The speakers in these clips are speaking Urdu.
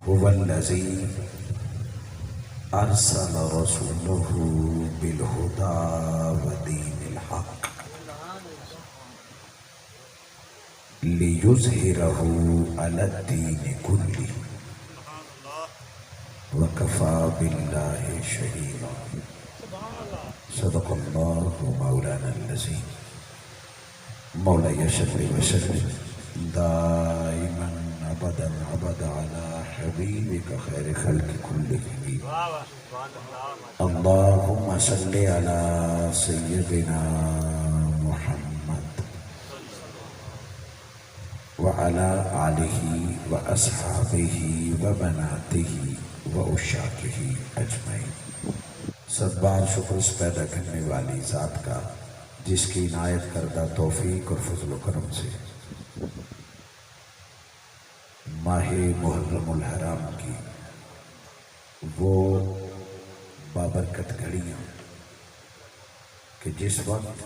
هو الذي أرسل رسوله بالهدى ودين الحق ليظهره على الدين كله وكفى بالله شهيدا. صدق الله مولانا العظيم. مولاي صل وسلم دائما ابدا على حبيبك خير خلق كلهم. اللهم صل على سيدنا محمد وعلى آله وأصحابه وبناته وعشاقه اجمعین. صد بار شکر اس پیدا کرنے والی ذات کا جس کی عنایت کردہ توفیق اور فضل و کرم سے ماہ محرم الحرام کی وہ بابرکت گھڑیاں کہ جس وقت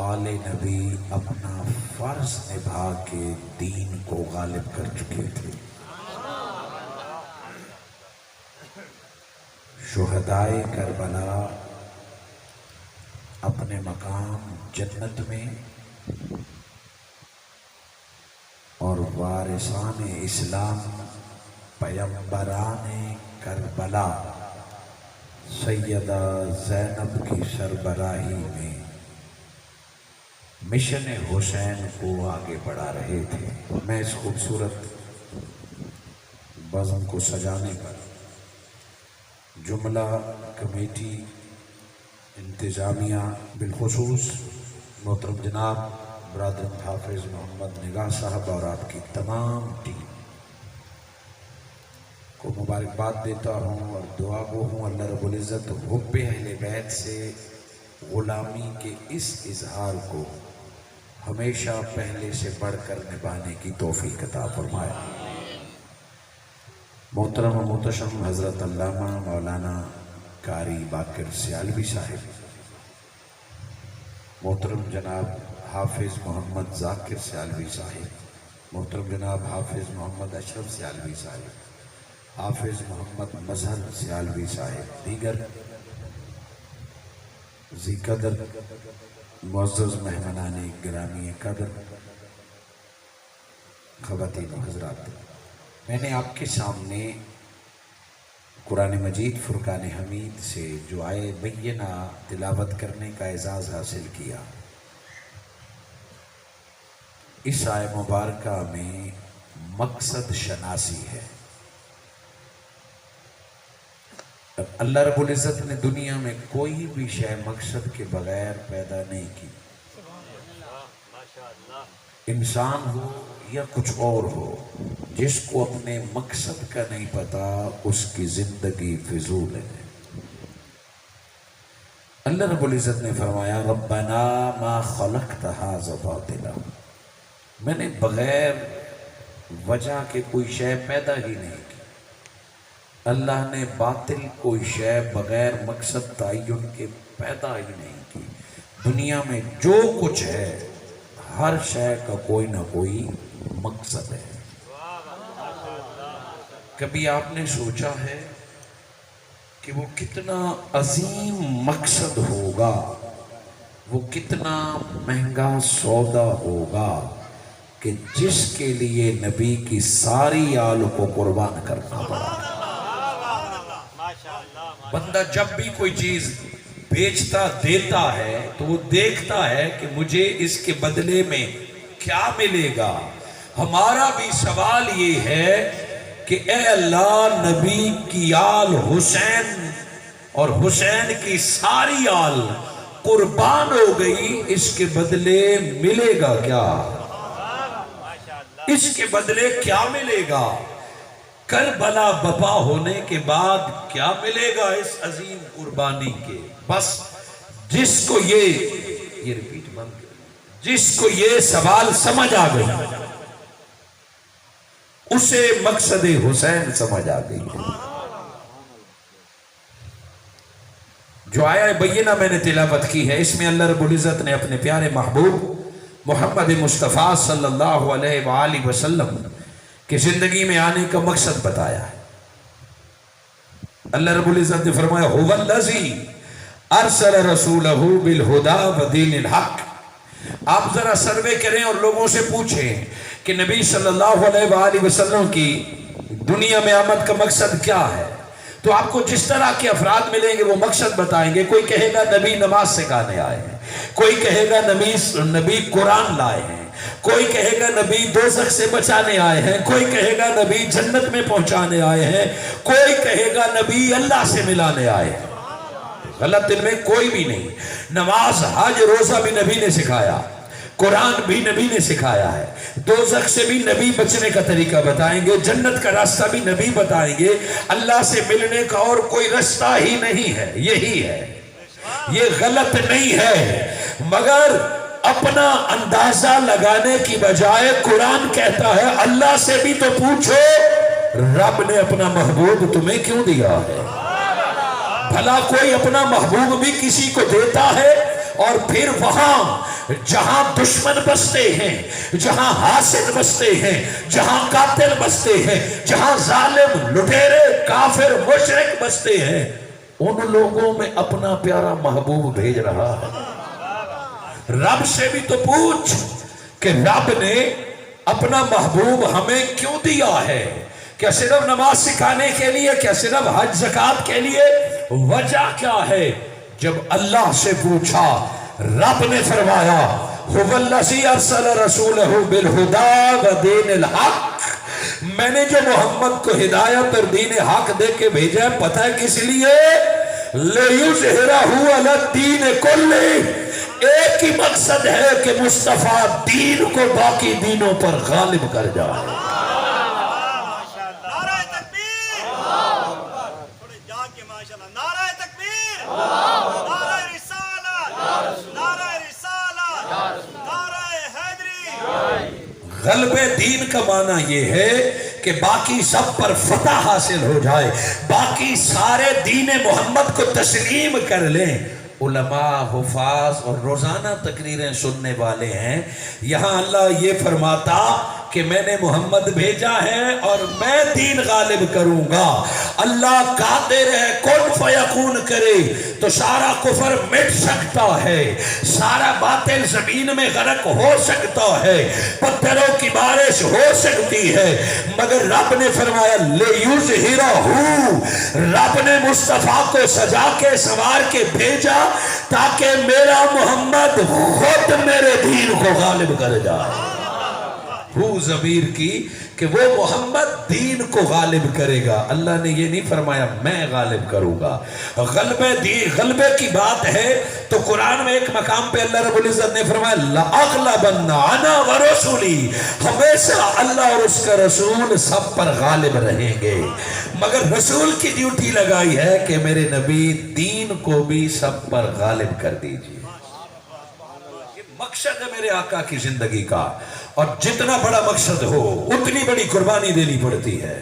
آل نبی اپنا فرض نبھا کے دین کو غالب کر چکے تھے، شہدائے کربلا اپنے مقام جنت میں اور وارثان اسلام پیمبران کربلا سیدہ زینب کی سربراہی میں مشن حسین کو آگے بڑھا رہے تھے. میں اس خوبصورت بزم کو سجانے پر جملہ کمیٹی انتظامیہ بالخصوص محترم جناب برادر حافظ محمد نگاہ صاحب اور آپ کی تمام ٹیم کو مبارکباد دیتا ہوں اور دعا گو ہوں اللہ رب العزت حب اہل بیت سے غلامی کے اس اظہار کو ہمیشہ پہلے سے بڑھ کر نبھانے کی توفیق عطا فرمائے. محترم و محتشم حضرت علامہ مولانا قاری باقر سیالوی صاحب، محترم جناب حافظ محمد ذاکر سیالوی صاحب، محترم جناب حافظ محمد اشرف سیالوی صاحب، حافظ محمد مظہر سیالوی صاحب، دیگر ذی قدر معزز مہمانان گرامی قدر، خواتین و حضرات، میں نے آپ کے سامنے قرآن مجید فرقان حمید سے جو آیے بینہ تلاوت کرنے کا اعزاز حاصل کیا. اس آیے مبارکہ میں مقصد شناسی ہے. اللہ رب العزت نے دنیا میں کوئی بھی شے مقصد کے بغیر پیدا نہیں کی. انسان ہو یا کچھ اور ہو، جس کو اپنے مقصد کا نہیں پتا اس کی زندگی فضول ہے. اللہ رب العزت نے فرمایا ربنا ما خلقت ھذا باطلا، میں نے بغیر وجہ کے کوئی شے پیدا ہی نہیں کی. اللہ نے باطل کوئی شے بغیر مقصد تعین کے پیدا ہی نہیں کی. دنیا میں جو کچھ ہے ہر شے کا کوئی نہ کوئی مقصد ہے. کبھی آپ نے سوچا ہے کہ وہ کتنا عظیم مقصد ہوگا، وہ کتنا مہنگا سودا ہوگا کہ جس کے لیے نبی کی ساری آل کو قربان کرنا پڑا. بندہ جب بھی کوئی چیز بیچتا دیتا ہے تو وہ دیکھتا ہے کہ مجھے اس کے بدلے میں کیا ملے گا. ہمارا بھی سوال یہ ہے کہ اے اللہ، نبی کی آل حسین اور حسین کی ساری آل قربان ہو گئی، اس کے بدلے ملے گا کیا؟ اس کے بدلے کیا ملے گا؟ کربلا بپا ہونے کے بعد کیا ملے گا اس عظیم قربانی کے؟ بس جس کو یہ ریپیٹ بند کر، جس کو یہ سوال سمجھ آ گئی اسے مقصد حسین سمجھ آ گئی. جو آیہ بینہ میں نے تلاوت کی ہے اس میں اللہ رب العزت نے اپنے پیارے محبوب محمد مصطفیٰ صلی اللہ علیہ وآلہ وسلم کہ زندگی میں آنے کا مقصد بتایا ہے۔ اللہ رب العزت نے فرمایا هو الذی ارسل رسولہ بالہدی ودین الحق۔ آپ ذرا سروے کریں اور لوگوں سے پوچھیں کہ نبی صلی اللہ علیہ وآلہ وسلم کی دنیا میں آمد کا مقصد کیا ہے، تو آپ کو جس طرح کے افراد ملیں گے وہ مقصد بتائیں گے۔ کوئی کہے گا نبی نماز سکھانے آئے ہیں، کوئی کہے گا نبی قرآن لائے ہیں، کوئی کہے گا نبی دوزخ سے بچانے آئے ہیں، کوئی کہے گا نبی جنت میں پہنچانے آئے ہیں، کوئی کہے گا نبی اللہ سے ملانے آئے ہیں۔ غلط ان میں کوئی بھی نہیں۔ نماز حج روزہ بھی نبی نے سکھایا، قرآن بھی نبی نے سکھایا ہے، دوزخ سے بھی نبی بچنے کا طریقہ بتائیں گے، جنت کا راستہ بھی نبی بتائیں گے، اللہ سے ملنے کا اور کوئی راستہ ہی نہیں ہے، یہی ہے۔ یہ غلط نہیں ہے، مگر اپنا اندازہ لگانے کی بجائے قرآن کہتا ہے اللہ سے بھی تو پوچھو رب نے اپنا محبوب تمہیں کیوں دیا ہے۔ بھلا کوئی اپنا محبوب بھی کسی کو دیتا ہے اور پھر وہاں جہاں دشمن بستے ہیں، جہاں حاسد بستے ہیں، جہاں قاتل بستے ہیں، جہاں ظالم لٹیرے کافر مشرک بستے ہیں، ان لوگوں میں اپنا پیارا محبوب بھیج رہا ہے۔ رب سے بھی تو پوچھ کہ رب نے اپنا محبوب ہمیں کیوں دیا ہے؟ کیا صرف نماز سکھانے کے لیے؟ کیا صرف حج زکات کے لیے؟ وجہ کیا ہے؟ جب اللہ سے پوچھا رب نے فرمایا هو الذی ارسل رسولہ بالہدی ودین الحق، میں نے جو محمد کو ہدایت اور دین حق دے کے بھیجا ہے، پتہ ہے کس لیے؟ لِیُظْہِرَهُ عَلَى الدِّینِ کُلِّهِ، ایک ہی مقصد ہے کہ مصطفیٰ دین کو باقی دینوں پر غالب کر جائے۔ غلب دین کا معنی یہ ہے کہ باقی سب پر فتح حاصل ہو جائے، باقی سارے دین محمد کو تسلیم کر لیں۔ علماء، حفاظ اور روزانہ تقریریں سننے والے ہیں، یہاں اللہ یہ فرماتا کہ میں نے محمد بھیجا ہے اور میں دین غالب کروں گا۔ اللہ قادر ہے کن فیکون کرے تو سارا کفر مٹ سکتا ہے، سارا باطل زمین میں غرق ہو سکتا ہے، پتھروں کی بارش ہو سکتی ہے، مگر رب نے فرمایا لِیُظْہِرَهُ، رب نے مصطفیٰ کو سجا کے سوار کے بھیجا تاکہ میرا محمد خود میرے دین کو غالب کر جائے۔ وہ ضمیر کی کہ وہ محمد دین کو غالب کرے گا، اللہ نے یہ نہیں فرمایا میں غالب کروں گا۔ غلبے کی بات ہے تو قرآن میں ایک مقام پہ اللہ رب العزت نے فرمایا لَأَغْلَبَنَّ أَنَا وَرُسُلِي، ہمیشہ اللہ اور اس کا رسول سب پر غالب رہیں گے، مگر رسول کی ڈیوٹی لگائی ہے کہ میرے نبی دین کو بھی سب پر غالب کر دیجئے۔ مقصد ہے میرے آقا کی زندگی کا، اور جتنا بڑا مقصد ہو اتنی بڑی قربانی دینی پڑتی ہے۔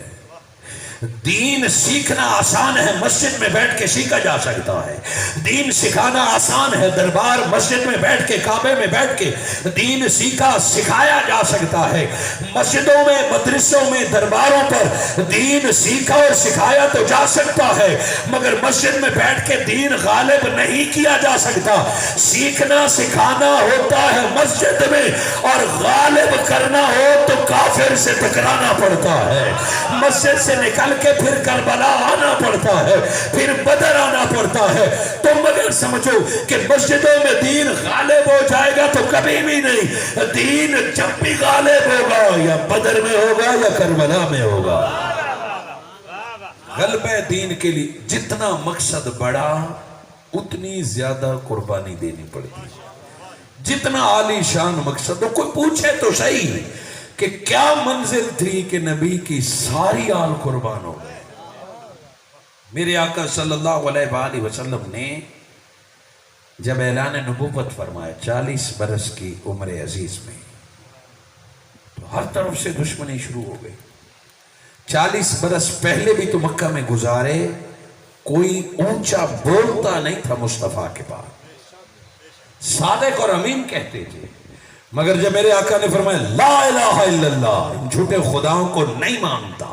دین سیکھنا آسان ہے، مسجد میں بیٹھ کے سیکھا جا سکتا ہے۔ دین سکھانا آسان ہے، دربار مسجد میں بیٹھ کے کعبے میں بیٹھ کے دین سکھایا جا سکتا ہے۔ مسجدوں میں، مدرسوں میں، درباروں پر دین سیکھا اور سکھایا تو جا سکتا ہے، مگر مسجد میں بیٹھ کے دین غالب نہیں کیا جا سکتا۔ سیکھنا سکھانا ہوتا ہے مسجد میں، اور غالب کرنا ہو تو کافر سے ٹکرانا پڑتا ہے۔ مسجد سے نکل کے پھر کربلا آنا پڑتا ہے، پھر بدر آنا پڑتا ہے۔ تم اگر سمجھو کہ مسجدوں میں دین غالب ہو جائے گا تو کبھی بھی نہیں، دین جب بھی غالب ہوگا یا بدر میں ہوگا یا کربلا میں ہوگا۔ غلبہ دین کے لیے جتنا مقصد بڑا اتنی زیادہ قربانی دینی پڑتی ہے۔ جتنا عالی شان مقصد ہو، کوئی پوچھے تو صحیح کہ کیا منزل تھی کہ نبی کی ساری آل قربان ہو گئے۔ میرے آقا صلی اللہ علیہ وآلہ وسلم نے جب اعلان نبوت فرمایا 40 برس کی عمر عزیز میں، تو ہر طرف سے دشمنی شروع ہو گئی۔ 40 برس پہلے بھی تو مکہ میں گزارے، کوئی اونچا بولتا نہیں تھا مصطفیٰ کے پاس، صادق اور امین کہتے تھے، مگر جب میرے آقا نے فرمایا لا الہ الا اللہ، ان جھوٹے خداؤں کو نہیں مانتا،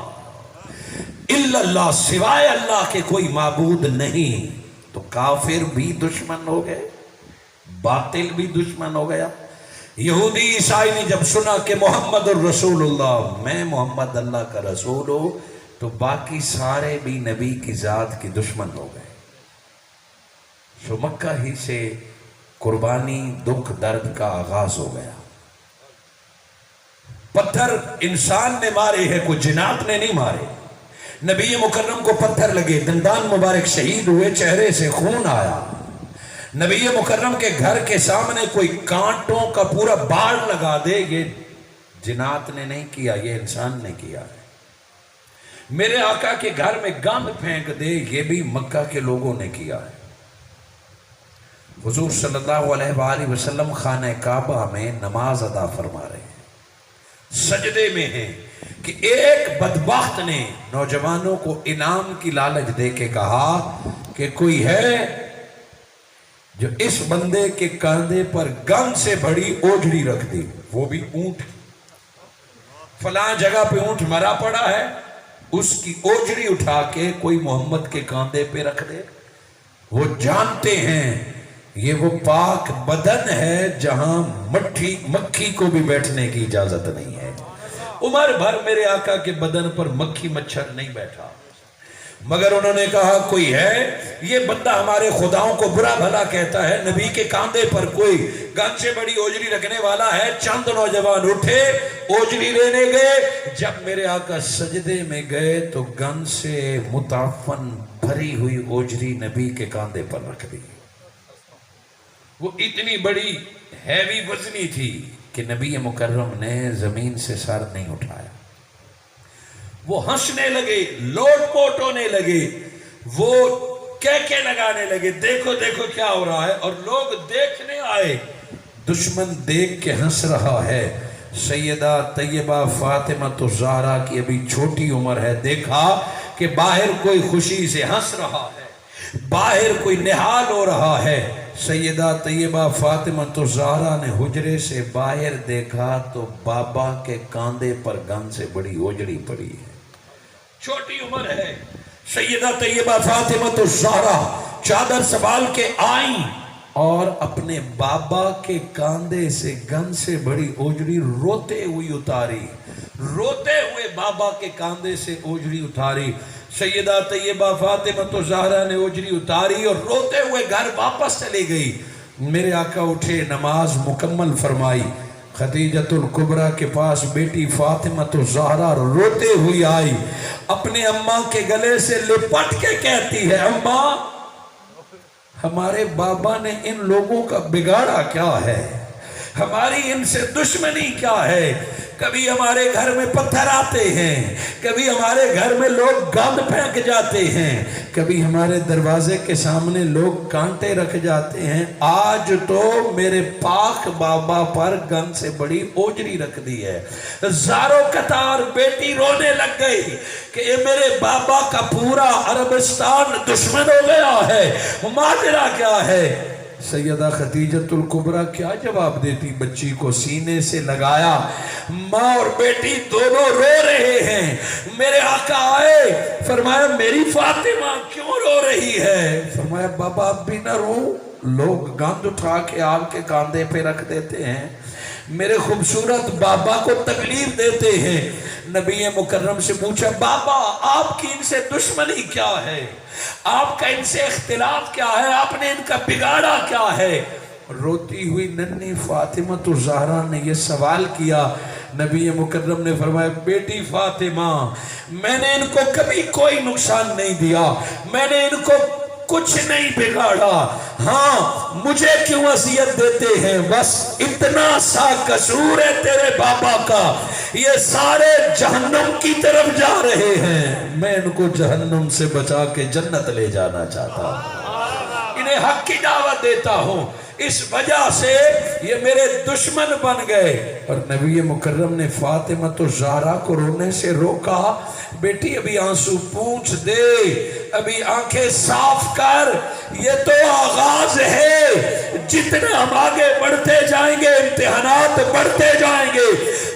الا اللہ، سوائے اللہ کے کوئی معبود نہیں، تو کافر بھی دشمن ہو گئے، باطل بھی دشمن ہو گیا۔ یہودی عیسائی نے جب سنا کہ محمد الرسول اللہ، میں محمد اللہ کا رسول ہوں، تو باقی سارے بھی نبی کی ذات کی دشمن ہو گئے۔ سو مکہ ہی سے قربانی، دکھ درد کا آغاز ہو گیا۔ پتھر انسان نے مارے ہیں، کوئی جنات نے نہیں مارے۔ نبی مکرم کو پتھر لگے، دندان مبارک شہید ہوئے، چہرے سے خون آیا۔ نبی مکرم کے گھر کے سامنے کوئی کانٹوں کا پورا باڑ لگا دے، یہ جنات نے نہیں کیا، یہ انسان نے کیا ہے۔ میرے آقا کے گھر میں گند پھینک دے، یہ بھی مکہ کے لوگوں نے کیا ہے۔ حضور صلی اللہ علیہ وآلہ وسلم خانہ کعبہ میں نماز ادا فرما رہے ہیں، سجدے میں ہیں کہ ایک بدبخت نے نوجوانوں کو انعام کی لالچ دے کے کہا کہ کوئی ہے جو اس بندے کے کاندھے پر گن سے بڑی اوجڑی رکھ دی، وہ بھی اونٹ، فلاں جگہ پہ اونٹ مرا پڑا ہے، اس کی اوجڑی اٹھا کے کوئی محمد کے کاندھے پہ رکھ دے۔ وہ جانتے ہیں یہ وہ پاک بدن ہے جہاں مکھی کو بھی بیٹھنے کی اجازت نہیں ہے۔ عمر بھر میرے آقا کے بدن پر مکھی مچھر نہیں بیٹھا، مگر انہوں نے کہا کوئی ہے، یہ بندہ ہمارے خداؤں کو برا بھلا کہتا ہے، نبی کے کاندھے پر کوئی گن سے بڑی اوجڑی رکھنے والا ہے۔ چند نوجوان اٹھے، اوجڑی لینے گئے، جب میرے آقا سجدے میں گئے تو گن سے متعفن بھری ہوئی اوجڑی نبی کے کاندھے پر رکھ دی۔ وہ اتنی بڑی ہیوی وزنی تھی کہ نبی مکرم نے زمین سے سر نہیں اٹھایا۔ وہ ہنسنے لگے، لوٹ پوٹ ہونے لگے، وہ کہکے لگانے لگے، دیکھو دیکھو کیا ہو رہا ہے، اور لوگ دیکھنے آئے۔ دشمن دیکھ کے ہنس رہا ہے۔ سیدہ طیبہ فاطمہ الزہرا کی ابھی چھوٹی عمر ہے، دیکھا کہ باہر کوئی خوشی سے ہنس رہا ہے، باہر کوئی نہال ہو رہا ہے۔ سیدہ طیبہ فاطمہ الزہرا نے حجرے سے باہر دیکھا تو بابا کے کاندھے پر گن سے بڑی اوجڑی پڑی ہے، چھوٹی عمر ہے۔ سیدہ طیبہ فاطمہ الزہرا چادر سنبھال کے آئیں اور اپنے بابا کے کاندھے سے گن سے بڑی اوجڑی روتے ہوئی اتاری، روتے ہوئے بابا کے کاندھے سے اوجڑی اتاری۔ سیدہ طیبہ فاطمہ الزہرا نے اوجڑی اتاری اور روتے ہوئے گھر واپس چلی گئی۔ میرے آقا اٹھے، نماز مکمل فرمائی، خدیجۃ الکبریٰ کے پاس بیٹی فاطمہ الزہرا روتے ہوئی آئی، اپنے اماں کے گلے سے لپٹ کے کہتی ہے، اماں ہمارے بابا نے ان لوگوں کا بگاڑا کیا ہے، ہماری ان سے دشمنی کیا ہے؟ کبھی ہمارے گھر میں پتھر آتے ہیں، کبھی ہمارے گھر میں لوگ گند پھینک جاتے ہیں، کبھی ہمارے دروازے کے سامنے لوگ کانٹے رکھ جاتے ہیں، آج تو میرے پاک بابا پر گند سے بڑی اوجڑی رکھ دی ہے۔ زاروں قطار بیٹی رونے لگ گئی کہ یہ میرے بابا کا پورا عربستان دشمن ہو گیا ہے، ماجرا کیا ہے؟ سیدہ خدیجۃ الکبریٰ کیا جواب دیتی؟ بچی کو سینے سے لگایا، ماں اور بیٹی دونوں رو رہے ہیں۔ میرے آقا آئے، فرمایا میری فاطمہ کیوں رو رہی ہے؟ فرمایا بابا اب بھی نہ رو، لوگ گند اٹھا کے آپ کے کاندھے پہ رکھ دیتے ہیں، میرے خوبصورت بابا کو تکلیف دیتے ہیں۔ نبی مکرم سے پوچھا بابا آپ کی ان سے دشمنی کیا ہے، آپ کا ان سے اختلاف کیا ہے، آپ نے ان کا بگاڑا کیا ہے؟ روتی ہوئی ننھی فاطمہ الزہرا نے یہ سوال کیا۔ نبی مکرم نے فرمایا بیٹی فاطمہ میں نے ان کو کبھی کوئی نقصان نہیں دیا، میں نے ان کو کچھ نہیں بگاڑا، ہاں مجھے کیوں اذیت دیتے ہیں؟ بس اتنا سا قصور ہے تیرے بابا کا، یہ سارے جہنم کی طرف جا رہے ہیں، میں ان کو جہنم سے بچا کے جنت لے جانا چاہتا ہوں، انہیں حق کی دعوت دیتا ہوں، اس وجہ سے یہ میرے دشمن بن گئے۔ اور نبی مکرم نے فاطمہ الزہرا کو رونے سے روکا، بیٹی ابھی آنسو پونچھ دے، ابھی آنکھیں صاف کر، یہ تو آغاز ہے، جتنا ہم آگے بڑھتے جائیں گے امتحانات بڑھتے جائیں گے۔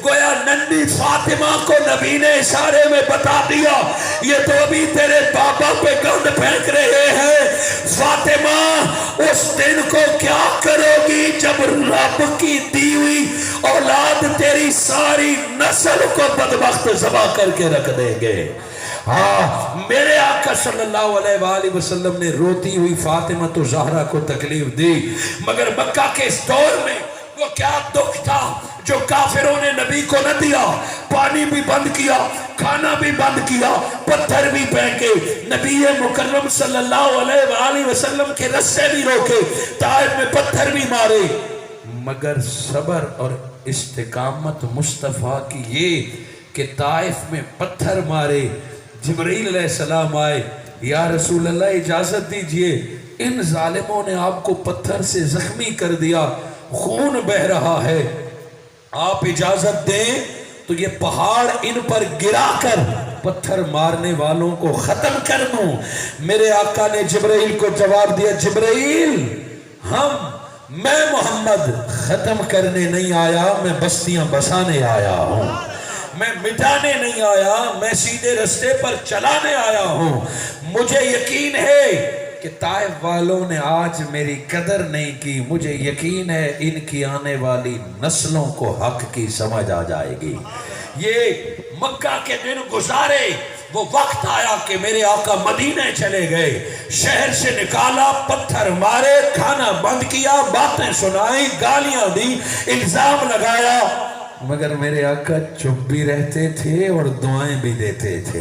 گویا ننھی فاطمہ کو نبی نے اشارے میں بتا دیا، یہ تو ابھی تیرے بابا پہ گند پھینک رہے ہیں، فاطمہ اس دن کو کیا کرو گی جب رب کی دی ہوئی اولاد تیری ساری نسل کو بدبخت ذبح کر کے رکھ دیں گے۔ ہاں، میرے آقا صلی اللہ علیہ وآلہ وسلم نے روتی ہوئی فاطمہ الزہرا کو تکلیف دی، مگر مکہ کے اس دور میں وہ کیا دکھ تھا جو کافروں نے نبی کو نہ دیا، پانی بھی بند کیا، کھانا بھی بند کیا، پتھر بھی پھینکے، نبی مکرم صلی اللہ علیہ وآلہ وسلم کے رستے بھی روکے، طائف میں پتھر بھی مارے، مگر صبر اور استقامت مصطفیٰ کی یہ کہ طائف میں پتھر مارے، جبرائیل علیہ السلام آئے، یا رسول اللہ اجازت دیجئے، ان ظالموں نے آپ کو پتھر سے زخمی کر دیا، خون بہ رہا ہے، آپ اجازت دیں تو یہ پہاڑ ان پر گرا کر پتھر مارنے والوں کو ختم کر دوں۔ میرے آقا نے جبرائیل کو جواب دیا، جبرائیل میں محمد ختم کرنے نہیں آیا، میں بستیاں بسانے آیا ہوں، میں مٹانے نہیں آیا، میں سیدھے رستے پر چلانے آیا ہوں۔ مجھے یقین ہے کہ طائف والوں نے آج میری قدر نہیں کی، مجھے یقین ہے ان کی آنے والی نسلوں کو حق کی سمجھ آ جائے گی۔ یہ مکہ کے دن گزارے، وہ وقت آیا کہ میرے آقا مدینہ چلے گئے، شہر سے نکالا، پتھر مارے، کھانا بند کیا، باتیں سنائیں، گالیاں دی، الزام لگایا، مگر میرے آقا چپ بھی رہتے تھے اور دعائیں بھی دیتے تھے۔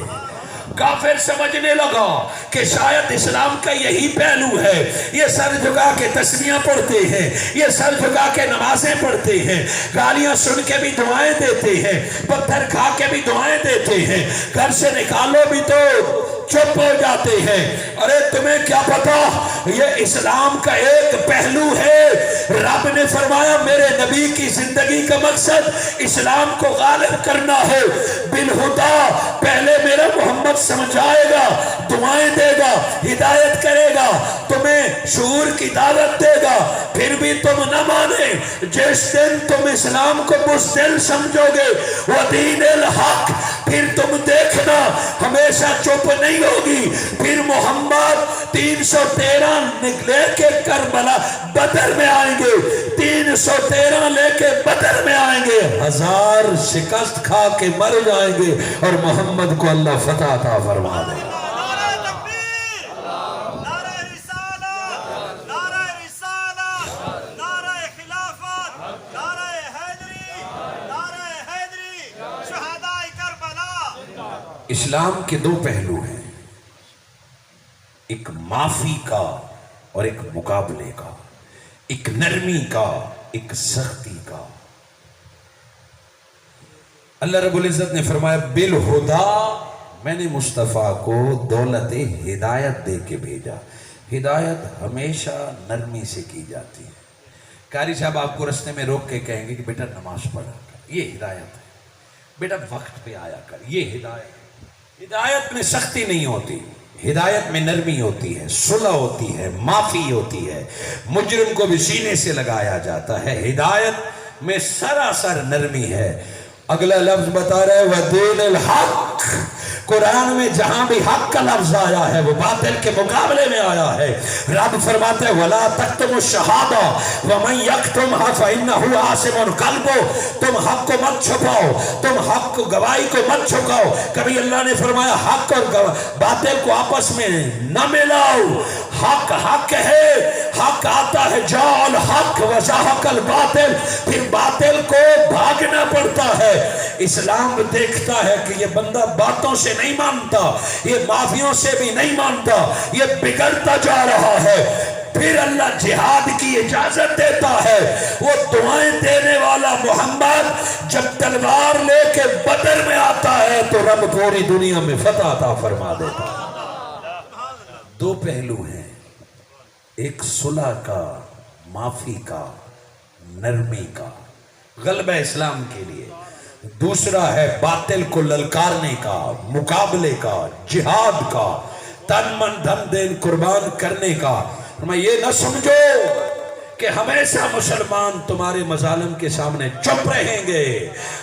کافر سمجھنے لگا کہ شاید اسلام کا یہی پہلو ہے، یہ سر جھکا کے تسبیحاں پڑھتے ہیں، یہ سر جھکا کے نمازیں پڑھتے ہیں، گالیاں سن کے بھی دعائیں دیتے ہیں، پتھر کھا کے بھی دعائیں دیتے ہیں، گھر سے نکالو بھی تو چپ ہو جاتے ہیں۔ ارے تمہیں کیا پتا یہ اسلام کا ایک پہلو ہے۔ رب نے فرمایا میرے نبی کی زندگی کا مقصد اسلام کو غالب کرنا ہے، بالہدا پہلے میرا محمد سمجھائے گا، دعائیں دے گا، ہدایت کرے گا، تمہیں شعور کی دعوت دے گا، پھر بھی تم نہ مانے، جس دن تم اسلام کو بزدل سمجھو گے ودین الحق، پھر تم دیکھنا ہمیشہ چپ نہیں ہوگی، پھر محمد 313 لے کے کربلا بدر میں آئیں گے، 313 لے کے بدر میں آئیں گے، 1000 شکست کھا کے مر جائیں گے اور محمد کو اللہ فتح عطا فرما دے گا۔ اسلام کے دو پہلو ہیں، ایک معافی کا اور ایک مقابلے کا، ایک نرمی کا ایک سختی کا۔ اللہ رب العزت نے فرمایا بالہدا میں نے مصطفیٰ کو دولت ہدایت دے کے بھیجا۔ ہدایت ہمیشہ نرمی سے کی جاتی ہے۔ قاری صاحب آپ کو رستے میں روک کے کہیں گے کہ بیٹا نماز پڑھا کر، یہ ہدایت ہے، بیٹا وقت پہ آیا کر، یہ ہدایت ہے۔ ہدایت میں سختی نہیں ہوتی، ہدایت میں نرمی ہوتی ہے، صلح ہوتی ہے، معافی ہوتی ہے، مجرم کو بھی سینے سے لگایا جاتا ہے۔ ہدایت میں سراسر نرمی ہے۔ اگلا لفظ بتا رہے وَدِينِ الْحَقِّ، قرآن میں جہاں بھی حق کا لفظ آیا ہے وہ باطل کے مقابلے میں آیا ہے۔ رب فرماتے ہیں وَلَا تَكْتُمُوا الشَّهَادَةَ وَمَنْ يَكْتُمْهَا فَإِنَّهُ آثِمٌ قَلْبُهُ، تم حق کو مت چھپاؤ، تم حق کو گواہی کو مت چھپاؤ۔ کبھی اللہ نے فرمایا حق اور باطل کو آپس میں نہ ملاؤ، حق حق ہے، حق آتا ہے جاء الحق وزهق الباطل، پھر باطل کو بھاگنا پڑتا ہے۔ اسلام دیکھتا ہے کہ یہ بندہ باتوں سے نہیں مانتا، یہ معافیوں سے بھی نہیں مانتا، یہ بگڑتا جا رہا ہے، پھر اللہ جہاد کی اجازت دیتا ہے۔ وہ دعائیں دینے والا محمد جب تلوار لے کے بدر میں آتا ہے تو رب پوری دنیا میں فتح عطا فرما دیتا ہے۔ دو پہلو ہیں، ایک صلح کا، معافی کا، نرمی کا، غلبہ اسلام کے لیے، دوسرا ہے باطل کو للکارنے کا، مقابلے کا، جہاد کا، تن من دھن دین قربان کرنے کا۔ میں یہ نہ سمجھو کہ ہمیشہ مسلمان تمہارے مظالم کے سامنے چپ رہیں گے،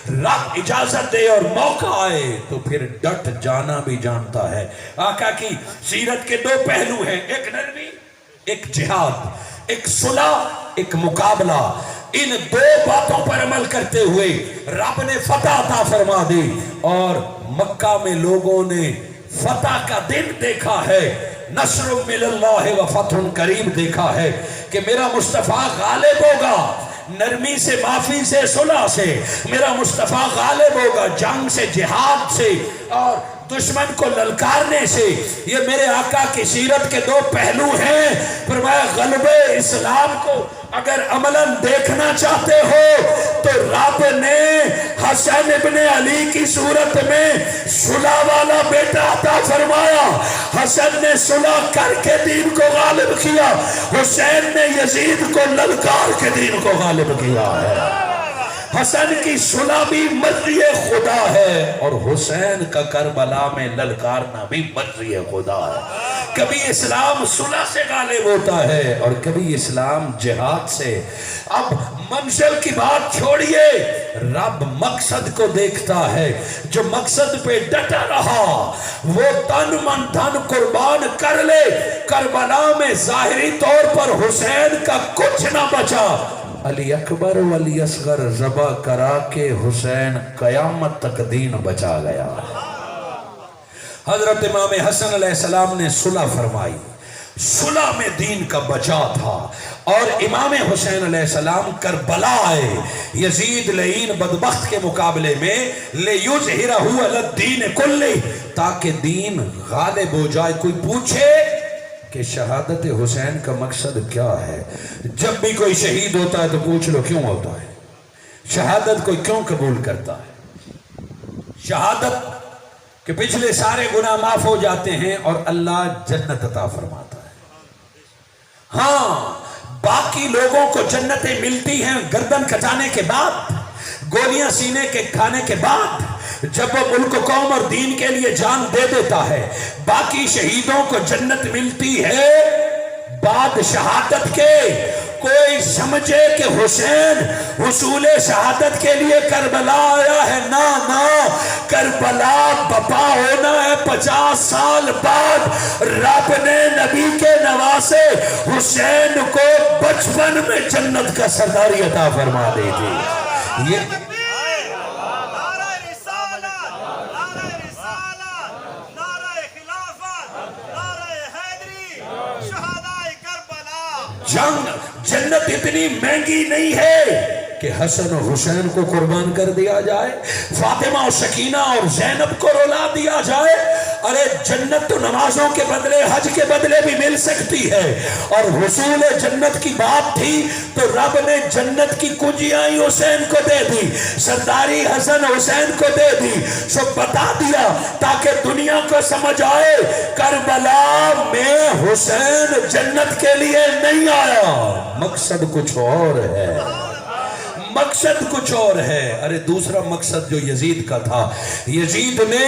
رب اجازت دے اور موقع آئے تو پھر ڈٹ جانا بھی جانتا ہے۔ آقا کی سیرت کے دو پہلو ہیں، ایک نرمی، ایک جہاد، ایک صلح، ایک مقابلہ۔ ان دو باتوں پر عمل کرتے ہوئے رب نے فتح عطا فرما دی، اور مکہ میں لوگوں نے فتح کا دن دیکھا ہے، نصر من اللہ و فتح قریب دیکھا ہے کہ میرا مصطفیٰ غالب ہوگا، نرمی سے، معافی سے، صلح سے میرا مصطفیٰ غالب ہوگا، جنگ سے، جہاد سے اور دشمن کو للکارنے سے۔ یہ میرے آقا کی سیرت کے دو پہلو ہیں۔ فرمایا غلبہ اسلام کو اگر عملاً دیکھنا چاہتے ہو تو رب نے حسن ابن علی کی صورت میں صلح والا بیٹا عطا فرمایا۔ حسن نے صلح کر کے دین کو غالب کیا، حسین نے یزید کو للکار کے دین کو غالب کیا ہے۔ حسن کی صلح بھی مرضی خدا ہے، اور حسین کا کربلا میں للکارنا بھی مرضی خدا ہے۔ کبھی اسلام صلح سے غالب ہوتا ہے اور کبھی اسلام جہاد سے۔ اب منزل کی بات چھوڑیے، رب مقصد کو دیکھتا ہے۔ جو مقصد پہ ڈٹا رہا وہ تن من دھن قربان کر لے۔ کربلا میں ظاہری طور پر حسین کا کچھ نہ بچا، علی اکبر و علی اصغر ذبح کرا کے حسین قیامت تک دین بچا گیا۔ حضرت امام حسن علیہ السلام نے صلح فرمائی، صلح میں دین کا بچا تھا، اور امام حسین علیہ السلام کربلا آئے یزید لعین بدبخت کے مقابلے میں، لِیُظْہِرَهُ عَلَى الدِّینِ كُلِّهِ، تاکہ دین غالب ہو جائے۔ کوئی پوچھے کہ شہادت حسین کا مقصد کیا ہے؟ جب بھی کوئی شہید ہوتا ہے تو پوچھ لو کیوں ہوتا ہے، شہادت کوئی کیوں قبول کرتا ہے؟ شہادت کہ پچھلے سارے گناہ معاف ہو جاتے ہیں اور اللہ جنت عطا فرماتا ہے۔ ہاں، باقی لوگوں کو جنتیں ملتی ہیں گردن کٹانے کے بعد، گولیاں سینے کے کھانے کے بعد، جب وہ ملک قوم اور دین کے لیے جان دے دیتا ہے۔ باقی شہیدوں کو جنت ملتی ہے بعد شہادت کے۔ کوئی سمجھے کہ حسین حصول شہادت کے لیے کربلا آیا ہے؟ نہ، کربلا بپا ہونا ہے 50 سال بعد۔ رب نے نبی کے نواسے حسین کو بچپن میں جنت کا سرداری عطا فرما دی تھی۔ یہ جنگ، جنت اتنی مہنگی نہیں ہے کہ حسن و حسین کو قربان کر دیا جائے، فاطمہ و سکینہ اور زینب کو رلا دیا جائے۔ ارے جنت تو نمازوں کے بدلے، حج کے بدلے بھی مل سکتی ہے، اور حصول جنت کی بات تھی تو رب نے جنت کی کنجیاں ہی حسین کو دے دی، سرداری حسن حسین کو دے دی۔ سو بتا دیا تاکہ دنیا کو سمجھ آئے کربلا میں حسین جنت کے لیے نہیں آیا، مقصد کچھ اور ہے، مقصد کچھ اور ہے۔ ارے دوسرا مقصد جو یزید کا تھا، یزید نے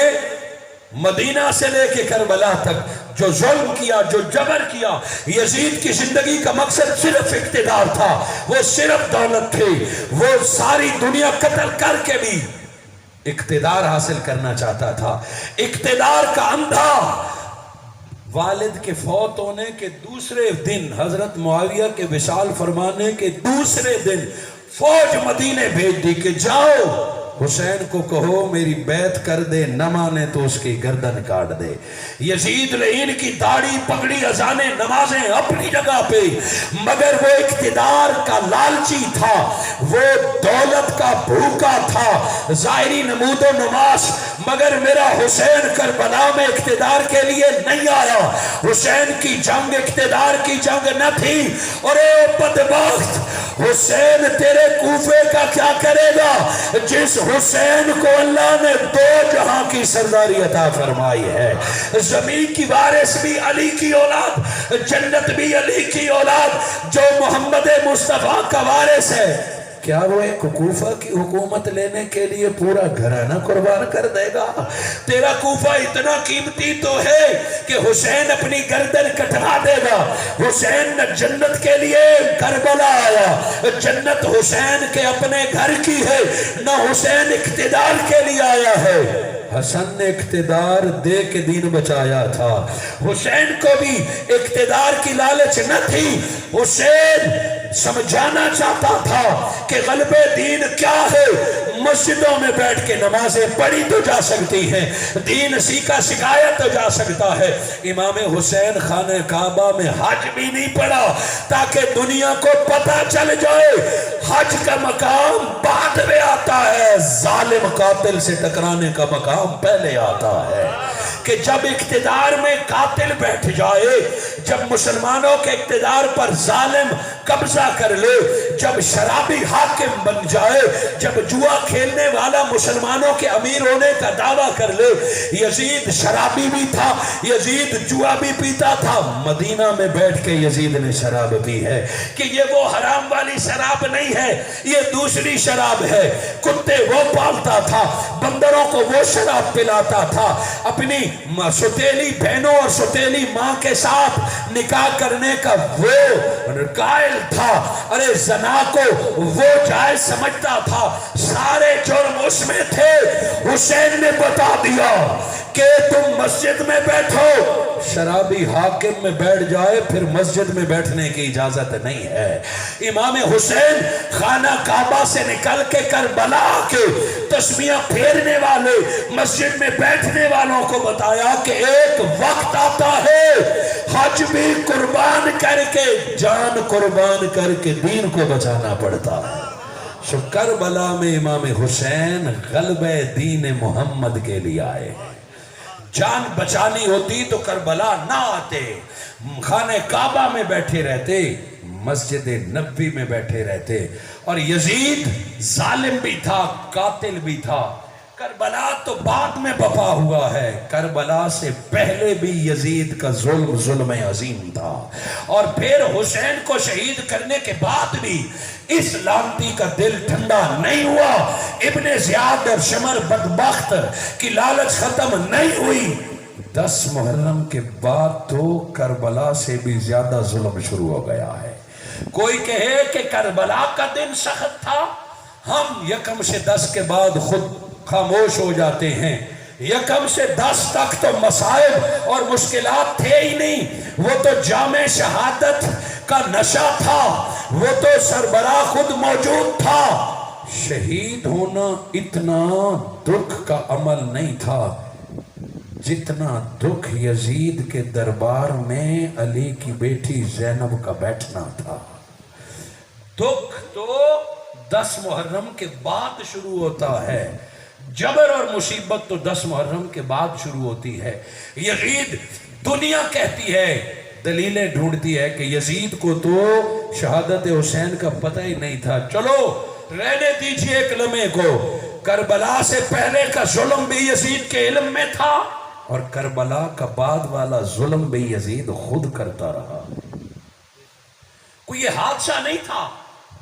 مدینہ سے لے کے کربلا تک جو ظلم کیا، جو جبر کیا، یزید کی زندگی کا مقصد صرف اقتدار تھا، وہ صرف دولت تھی، وہ ساری دنیا قتل کر کے بھی اقتدار حاصل کرنا چاہتا تھا۔ اقتدار کا اندھا والد کے فوت ہونے کے دوسرے دن، حضرت معاویہ کے وصال فرمانے کے دوسرے دن فوج مدینے بھیج دی کہ جاؤ حسین کو کہو میری بیعت کر دے، نہ مانے تو اس کی گردن کاٹ دے۔ یزید لعین کی داڑھی، پگڑی، اذانیں، نمازیں اپنی جگہ پہ، مگر وہ اقتدار کا لالچی تھا، وہ دولت کا بھوکا تھا، ظاہری نمود و نماز۔ مگر میرا حسین کربلا میں اقتدار کے لیے نہیں آیا، حسین کی جنگ اقتدار کی جنگ نہ تھی۔ اور اے بدبخت، حسین تیرے کوفے کا کیا کرے گا جس حسین کو اللہ نے 2 جہاں کی سرداری عطا فرمائی ہے؟ زمین کی وارث بھی علی کی اولاد، جنت بھی علی کی اولاد، جو محمد مصطفیٰ کا وارث ہے، کیا وہ ایک کوفہ کی حکومت لینے کے لیے پورا گھرانہ قربان کر دے گا؟ تیرا کوفہ اتنا قیمتی تو ہے کہ حسین اپنی گردن کٹوا دے گا۔ حسین نہ جنت کے لیے کربلا آیا، جنت حسین کے اپنے گھر کی ہے، نہ حسین اقتدار کے لیے آیا ہے۔ حسن نے اقتدار دے کے دین بچایا تھا، حسین کو بھی اقتدار کی لالچ نہ تھی۔ حسین سمجھانا چاہتا تھا کہ غلبِ دین کیا ہے؟ مسجدوں میں بیٹھ کے نمازیں پڑھی تو جا سکتی ہیں، دین سیکھا سکھایا تو جا سکتا ہے۔ امام حسین خانہ کعبہ میں حج بھی نہیں پڑا تاکہ دنیا کو پتہ چل جائے حج کا مقام بعد میں آتا ہے، ظالم قاتل سے ٹکرانے کا مقام پہلے آتا ہے۔ کہ جب اقتدار میں قاتل بیٹھ جائے، جب مسلمانوں کے اقتدار پر ظالم قبضہ کر لے، جب شرابی حاکم بن جائے، جب جوا کھیلنے والا مسلمانوں کے امیر ہونے کا دعویٰ کر لے۔ یزید شرابی بھی تھا، یزید جوا بھی پیتا تھا، مدینہ میں بیٹھ کے یزید نے شراب پی ہے کہ یہ وہ حرام والی شراب نہیں ہے، یہ دوسری شراب ہے۔ کتے وہ پالتا تھا، بندروں کو وہ شراب پلاتا تھا، اپنی ستیلی بہنوں اور ستیلی ماں کے ساتھ نکاح کرنے کا وہ قائل تھا، ارے زنا کو وہ جائز سمجھتا تھا، سارے جرم اس میں تھے۔ حسین نے بتا دیا کہ تم مسجد میں بیٹھو، شرابی حاکم میں بیٹھ جائے پھر مسجد میں بیٹھنے کی اجازت نہیں ہے۔ امام حسین خانہ کعبہ سے نکل کے کربلا کے تسبیحاں پھیرنے والے مسجد میں بیٹھنے والوں کو بتایا کہ ایک وقت آتا ہے حج بھی قربان کر کے، جان قربان کر کے دین کو بچانا پڑتا ہے۔ کربلا میں امام حسین غلبہ دین محمد کے لیے آئے۔ جان بچانی ہوتی تو کربلا نہ آتے، خانہ کعبہ میں بیٹھے رہتے، مسجد نبوی میں بیٹھے رہتے۔ اور یزید ظالم بھی تھا، قاتل بھی تھا۔ کربلا تو بعد میں بپا ہوا ہے، کربلا سے پہلے بھی یزید کا ظلم عظیم تھا۔ اور پھر حسین کو شہید کرنے کے بعد بھی اس لعنتی کا دل ٹھنڈا نہیں ہوا۔ ابن زیاد اور شمر بدبخت کی لالچ ختم نہیں ہوئی۔ 10 محرم کے بعد تو کربلا سے بھی زیادہ ظلم شروع ہو گیا ہے۔ کوئی کہے کہ کربلا کا دن سخت تھا، ہم یکم سے 10 کے بعد خود خاموش ہو جاتے ہیں۔ یکم سے 10 تک تو مصائب اور مشکلات تھے ہی نہیں، وہ تو جام شہادت کا نشہ تھا، وہ تو سربراہ خود موجود تھا۔ شہید ہونا اتنا دکھ کا عمل نہیں تھا جتنا دکھ یزید کے دربار میں علی کی بیٹی زینب کا بیٹھنا تھا۔ دکھ تو 10 محرم کے بعد شروع ہوتا ہے، جبر اور مصیبت تو 10 محرم کے بعد شروع ہوتی ہے۔ یزید، دنیا کہتی ہے، دلیلیں ڈھونڈتی ہے کہ یزید کو تو شہادت حسین کا پتہ ہی نہیں تھا۔ چلو رہنے دیجئے ایک لمحے کو، کربلا سے پہلے کا ظلم بھی یزید کے علم میں تھا اور کربلا کا بعد والا ظلم بھی یزید خود کرتا رہا۔ کوئی یہ حادثہ نہیں تھا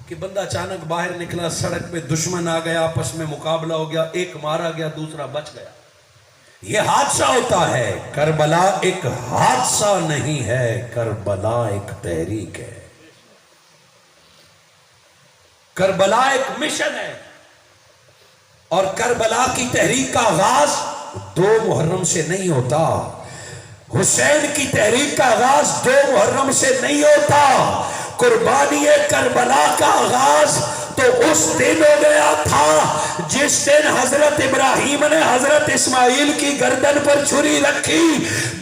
کہ بندہ اچانک باہر نکلا، سڑک پہ دشمن آ گیا، آپس میں مقابلہ ہو گیا، ایک مارا گیا دوسرا بچ گیا۔ یہ حادثہ ہوتا ہے۔ کربلا ایک حادثہ نہیں ہے، کربلا ایک تحریک ہے، کربلا ایک مشن ہے۔ اور کربلا کی تحریک کا آغاز 2 محرم سے نہیں ہوتا، حسین کی تحریک کا آغاز 2 محرم سے نہیں ہوتا۔ قربانی کربلا کا آغاز تو اس دن ہو گیا تھا جس دن حضرت ابراہیم نے حضرت اسماعیل کی گردن پر چھری رکھی۔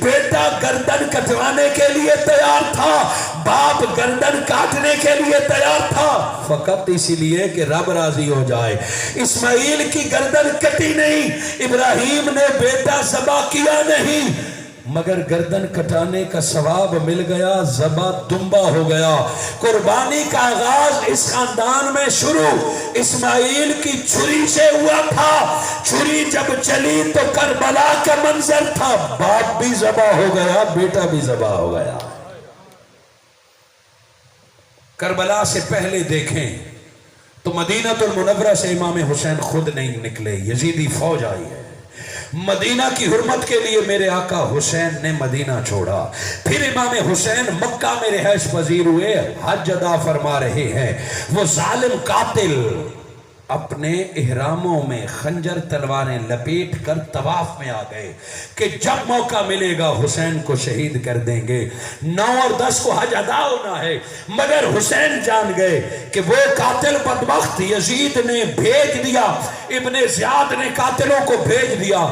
بیٹا گردن کٹوانے کے لیے تیار تھا، باپ گردن کاٹنے کے لیے تیار تھا، فقط اسی لیے کہ رب راضی ہو جائے۔ اسماعیل کی گردن کٹی نہیں، ابراہیم نے بیٹا ذبح کیا نہیں، مگر گردن کٹانے کا ثواب مل گیا، ذبح دمبا ہو گیا۔ قربانی کا آغاز اس خاندان میں شروع اسماعیل کی چھری سے ہوا تھا۔ چھری جب چلی تو کربلا کا منظر تھا، باپ بھی ذبح ہو گیا، بیٹا بھی ذبح ہو گیا۔ کربلا سے پہلے دیکھیں تو مدینہ المنورہ سے امام حسین خود نہیں نکلے، یزیدی فوج آئی ہے۔ مدینہ کی حرمت کے لیے میرے آقا حسین نے مدینہ چھوڑا، پھر امام حسین مکہ میں رہائش پذیر ہوئے، حج ادا فرما رہے ہیں۔ وہ ظالم قاتل اپنے احراموں میں خنجر تلواریں لپیٹ کر طواف میں آ گئے کہ جب موقع ملے گا حسین کو شہید کر دیں گے۔ 9 اور 10 کو حج ادا ہونا ہے، مگر حسین جان گئے کہ وہ قاتل بدبخت یزید نے بھیج دیا، ابن زیاد نے قاتلوں کو بھیج دیا۔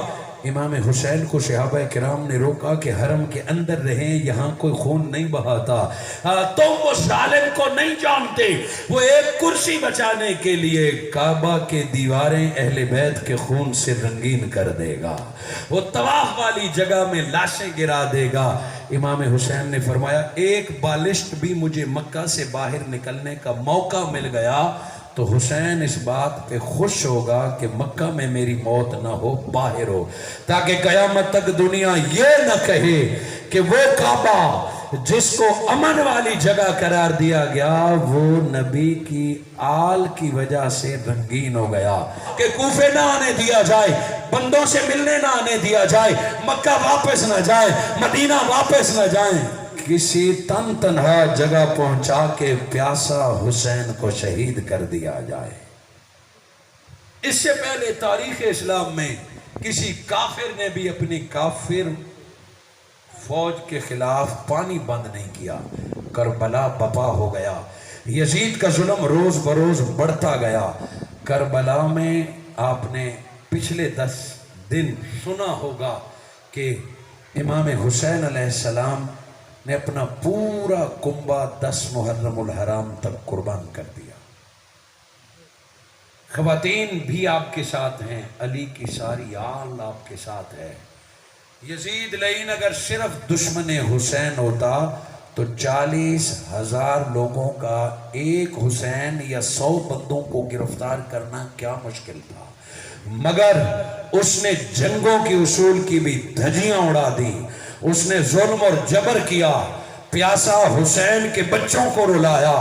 امام حسین کو صحابہ کرام نے روکا کہ حرم کے اندر رہیں، یہاں کوئی خون نہیں بہاتا۔ تم وہ ظالم کو نہیں جانتے، وہ ایک کرسی بچانے کے لیے کعبہ کے دیواریں اہل بیت کے خون سے رنگین کر دے گا، وہ طواف والی جگہ میں لاشیں گرا دے گا۔ امام حسین نے فرمایا ایک بالشت بھی مجھے مکہ سے باہر نکلنے کا موقع مل گیا تو حسین اس بات پہ خوش ہوگا کہ مکہ میں میری موت نہ ہو، باہر ہو، تاکہ قیامت تک دنیا یہ نہ کہے کہ وہ کعبہ جس کو امن والی جگہ قرار دیا گیا وہ نبی کی آل کی وجہ سے رنگین ہو گیا، کہ کوفے نہ آنے دیا جائے، بندوں سے ملنے نہ آنے دیا جائے، مکہ واپس نہ جائے، مدینہ واپس نہ جائیں، کسی تنہا جگہ پہنچا کے پیاسا حسین کو شہید کر دیا جائے۔ اس سے پہلے تاریخ اسلام میں کسی کافر نے بھی اپنی کافر فوج کے خلاف پانی بند نہیں کیا۔ کربلا بپا ہو گیا، یزید کا ظلم روز بروز بڑھتا گیا۔ کربلا میں آپ نے پچھلے 10 دن سنا ہوگا کہ امام حسین علیہ السلام نے اپنا پورا کنبہ 10 محرم الحرام تک قربان کر دیا۔ خواتین بھی آپ کے ساتھ ہیں، علی کی ساری آل آپ کے ساتھ ہے۔ یزید لعین اگر صرف دشمن حسین ہوتا تو 40,000 لوگوں کا ایک حسین یا 100 بندوں کو گرفتار کرنا کیا مشکل تھا، مگر اس نے جنگوں کی اصول کی بھی دھجیاں اڑا دی، اس نے ظلم اور جبر کیا، پیاسا حسین کے بچوں کو رلایا۔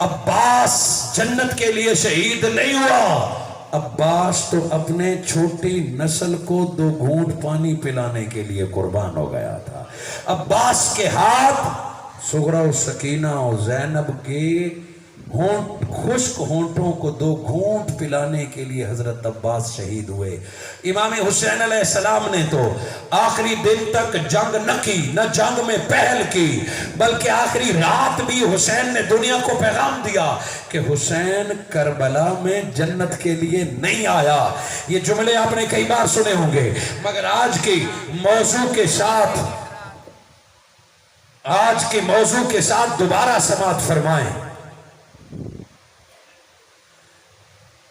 عباس جنت کے لیے شہید نہیں ہوا، عباس تو اپنے چھوٹی نسل کو 2 گھونٹ پانی پلانے کے لیے قربان ہو گیا تھا۔ عباس کے ہاتھ صغرا و سکینہ اور زینب کے خشک ہونٹوں کو 2 گھونٹ پلانے کے لیے حضرت عباس شہید ہوئے۔ امام حسین علیہ السلام نے تو آخری دن تک جنگ نہ کی، نہ جنگ میں پہل کی، بلکہ آخری رات بھی حسین نے دنیا کو پیغام دیا کہ حسین کربلا میں جنت کے لیے نہیں آیا۔ یہ جملے آپ نے کئی بار سنے ہوں گے، مگر آج کے موضوع کے ساتھ دوبارہ سماعت فرمائیں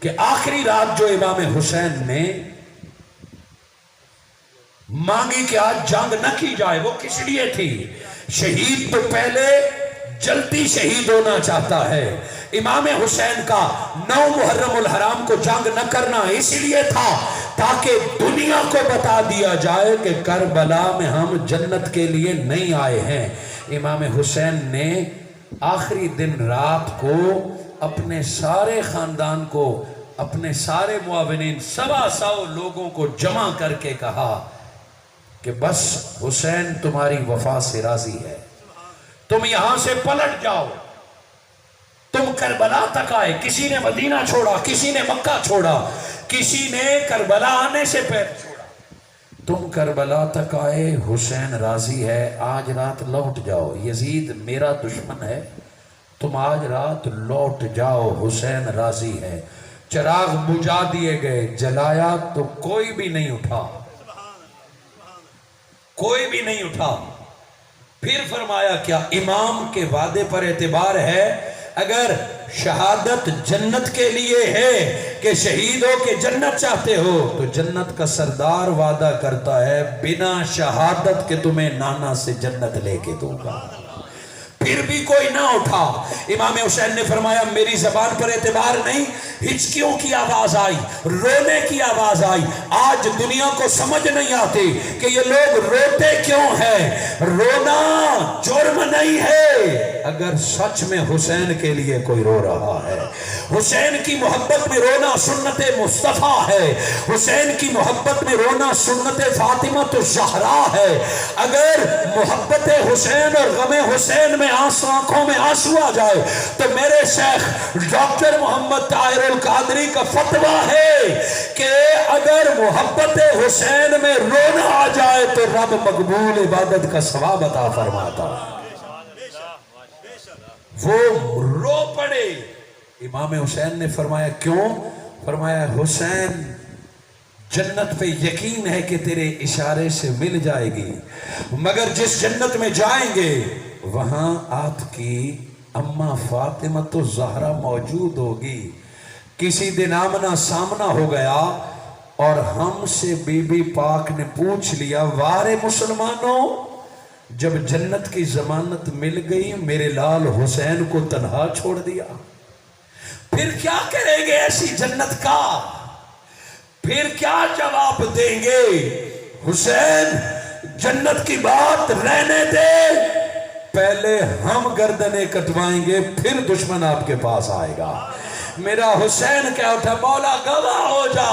کہ آخری رات جو امام حسین نے مانگی کہ آج جنگ نہ کی جائے، وہ کس لیے تھی؟ شہید تو پہلے جلدی شہید ہونا چاہتا ہے۔ امام حسین کا 9 محرم الحرام کو جنگ نہ کرنا اس لیے تھا تاکہ دنیا کو بتا دیا جائے کہ کربلا میں ہم جنت کے لیے نہیں آئے ہیں۔ امام حسین نے آخری دن رات کو اپنے سارے خاندان کو، اپنے سارے معاونین 125 لوگوں کو جمع کر کے کہا کہ بس حسین تمہاری وفا سے راضی ہے، تم یہاں سے پلٹ جاؤ، تم کربلا تک آئے۔ کسی نے مدینہ چھوڑا، کسی نے مکہ چھوڑا، کسی نے کربلا آنے سے پہلے چھوڑا، تم کربلا تک آئے، حسین راضی ہے، آج رات لوٹ جاؤ، یزید میرا دشمن ہے، تم آج رات لوٹ جاؤ، حسین راضی ہے۔ چراغ بجھا دیے گئے، جلایا تو کوئی بھی نہیں اٹھا، کوئی بھی نہیں اٹھا۔ پھر فرمایا کیا امام کے وعدے پر اعتبار ہے؟ اگر شہادت جنت کے لیے ہے کہ شہید ہو کے جنت چاہتے ہو تو جنت کا سردار وعدہ کرتا ہے بنا شہادت کے تمہیں نانا سے جنت لے کے دوں گا. پھر بھی کوئی نہ اٹھا. امام حسین نے فرمایا میری زبان پر اعتبار نہیں, ہچکیوں کی آواز آئی, رونے کی آواز آئی. آج دنیا کو سمجھ نہیں آتی کہ یہ لوگ روتے کیوں ہیں. رونا جرم نہیں ہے اگر سچ میں حسین کے لیے کوئی رو رہا ہے. حسین کی محبت میں رونا سنت مصطفیٰ ہے. حسین کی محبت میں رونا سنت فاطمہ الزہرا ہے. اگر محبت حسین اور غم حسین میں آنکھوں میں آنسو آ جائے تو میرے شیخ ڈاکٹر محمد طاہر القادری کا فتویٰ ہے کہ اگر محبت حسین میں رونا آ جائے تو رب مقبول عبادت کا ثواب عطا فرماتا. وہ رو پڑے. امام حسین نے فرمایا کیوں؟ فرمایا حسین جنت پہ یقین ہے کہ تیرے اشارے سے مل جائے گی, مگر جس جنت میں جائیں گے وہاں آپ کی اماں فاطمہ الزہرا موجود ہوگی. کسی دن آمنا سامنا ہو گیا اور ہم سے بی بی پاک نے پوچھ لیا وارے مسلمانوں جب جنت کی ضمانت مل گئی میرے لال حسین کو تنہا چھوڑ دیا, پھر کیا کریں گے ایسی جنت کا؟ پھر کیا جواب دیں گے؟ حسین جنت کی بات رہنے دے, پہلے ہم گردنیں کٹوائیں گے پھر دشمن آپ کے پاس آئے گا. میرا حسین کیا اٹھا مولا گواہ ہو جا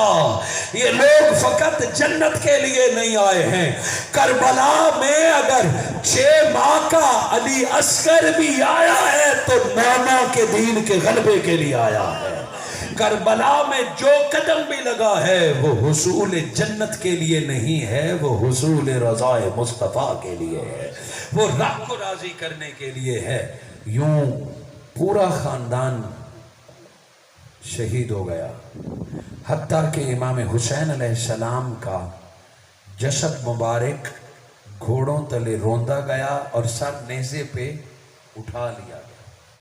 یہ لوگ فقط جنت کے لیے نہیں آئے ہیں. کربلا میں اگر 6 ماہ کا علی اصغر بھی آیا ہے تو نانا کے دین کے غلبے کے لیے آیا ہے. کربلا میں جو قدم بھی لگا ہے وہ حصول جنت کے لیے نہیں ہے, وہ حصول رضا مصطفیٰ کے لیے ہے, وہ رب کو راضی کرنے کے لیے ہے. یوں پورا خاندان شہید ہو گیا حتیٰ کہ امام حسین علیہ السلام کا جسد مبارک گھوڑوں تلے روندا گیا اور سر نیزے پہ اٹھا لیا گیا.